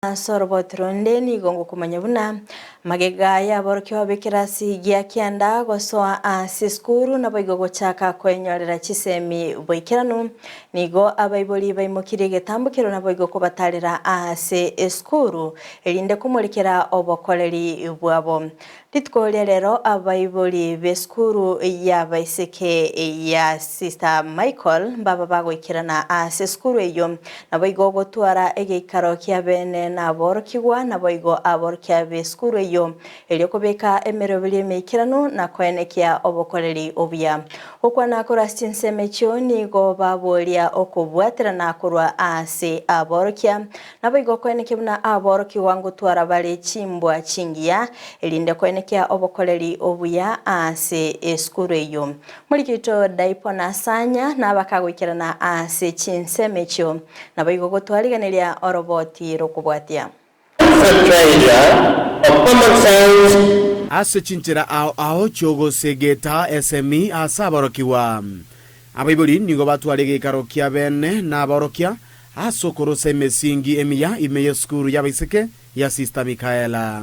Sorobotronde ni gongo kumanya buna magega ya borokyo bekirasi gia kianda gosoa siskuru na boigogo chaka kwenyorera chisemi boikiranu nigo abaiboli baimukire getambukiro na boigo kubatarira se eskuru elinde kumulikira obokoleri bwabo litkolia lero abaiboli beskuru ya baiseke ya Sister Michael baba bagoikirana se skuru eyo na boigo gotwara egeikaro kia bene na borokigwa na boigo aborkia beskuru eyo eliokobeka emerobili meikirano na kwenekia obokoleri obya okwana korastin semecho nigo babolia okubwatira na kurwa ase aborokia na boigo kwenekia buna aboroki wangu twara bale chimbwa chingia elinde kwenekia obokoleri obya ase eskuru eyo mulikito daipona sanya na bakagwikirana ase chinsemecho na boigo gotwariganeria oroboti rokubwatia ase chinchira ao chogo segeta SME asaborokiwa abaiboli nigo batware gikaro kia bene na borokia asokoro semesingi emia imeye skuru ya baiseke ya Sister Michaela.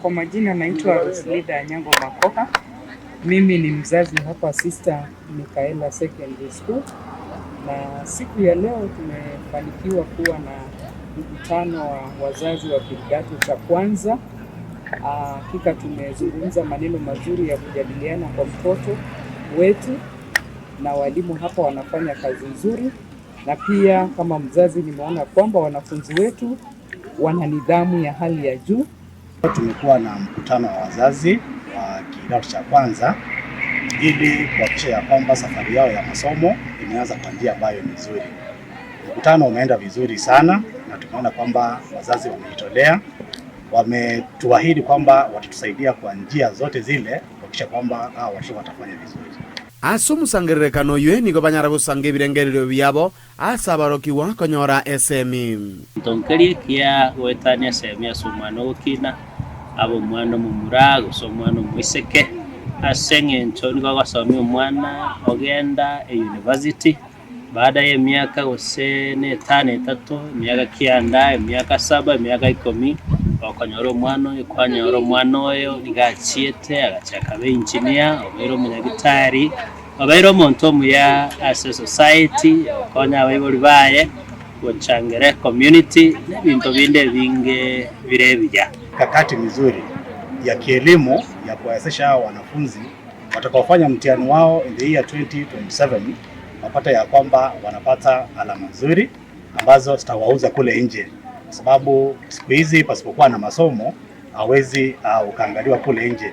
Kwa majina naitwa Gusii Nyango Makoka. Mimi ni mzazi hapa Sister Michaela Secondary School, na siku ya leo tumefanikiwa kuwa na mkutano wa wazazi wa kidato cha kwanza. Hakika tumezungumza maneno mazuri ya kujadiliana kwa mtoto wetu, na walimu hapa wanafanya kazi nzuri, na pia kama mzazi nimeona kwamba wanafunzi wetu wana nidhamu ya hali ya juu. Tumekuwa na mkutano wa wazazi wa kidato cha kwanza ili kuhakikisha ya kwamba safari yao ya masomo imeanza kwa njia ambayo ni nzuri. Mkutano umeenda vizuri sana na tumeona kwamba wazazi wamejitolea, wametuahidi kwamba watatusaidia kwa njia zote zile kuhakikisha kwamba watoto watafanya vizuri. Asumusangerekano ywe nigo banyara gusange birengerero byabo asabarokiwa konyora SME. Tonkeri kia wetania SME asumano ukina abo mwana mumurago so mwana mwiseke asenge nchoni kwa somi mwana ogenda university baada ya miaka usene 5-3 miaka kianda miaka 7 miaka 10 wakanyoro mwana ikwanyoro mwana oyo nigachiete agachaka be engineer obero munyagitari obero monto muya as society konya abaiboli baye gochangere community bintu binde binge birebya kakati mizuri ya kielimu ya kuwawezesha wanafunzi watakaofanya mtihani wao in the year 2027 wapata ya kwamba wanapata alama nzuri ambazo zitawauza kule nje, kwa sababu siku hizi pasipokuwa na masomo hawezi ukaangaliwa kule nje.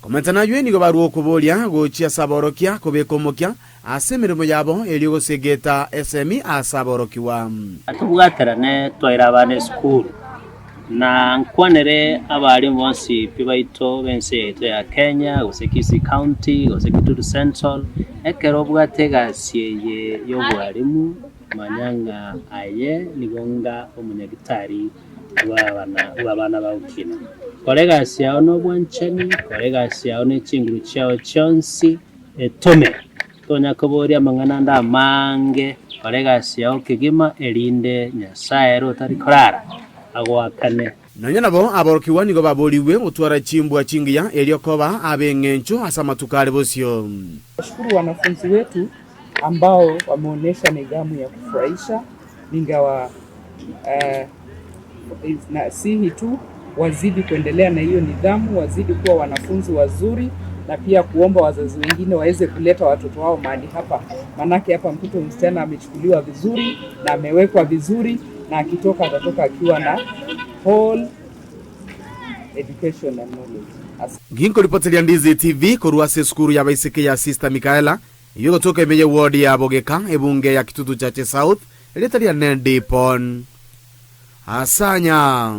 Komentana ywe nigo baruo kubolia gochia saborokia kobekomokia asemirimo yabo eligo segeta SME asaborokiwa atubwaterane twaira abane school na nkwanere abali bonsi pibaito bense yetu ya Kenya Gusii Kisii County Gusii Central ekero bwatega sieye y'obwalimu manyanga aye nigonga umunyagitari wabana baukina kolega siao no bwancheni kolega siao ne chinguru chao chonsi tome tonya koboria mangana nda mange kolega siao kigima elinde nyasaye rotari korara agwakane nanya nabo aborokiwa nigo baboliwe mutwara chimbwa chingia eliokoba abengencho asamatukale bosio. Nashukuru wanafunzi wetu ambao wameonyesha nidhamu ya kufurahisha, ingawa na sihi tu wazidi kuendelea na hiyo nidhamu, wazidi kuwa wanafunzi wazuri, na pia kuomba wazazi wengine waweze kuleta watoto wao mahali hapa, manake hapa mtoto msichana amechukuliwa vizuri na amewekwa vizuri, na akitoka atatoka akiwa na whole education and knowledge. Ginko ripotelia Ndizi TV korua skuru ya baiseke ya Sister Michaela iyo toka imeye ward ya Bogeka ebunge ya Kitutu Chache South eletalia Nendipon asanya.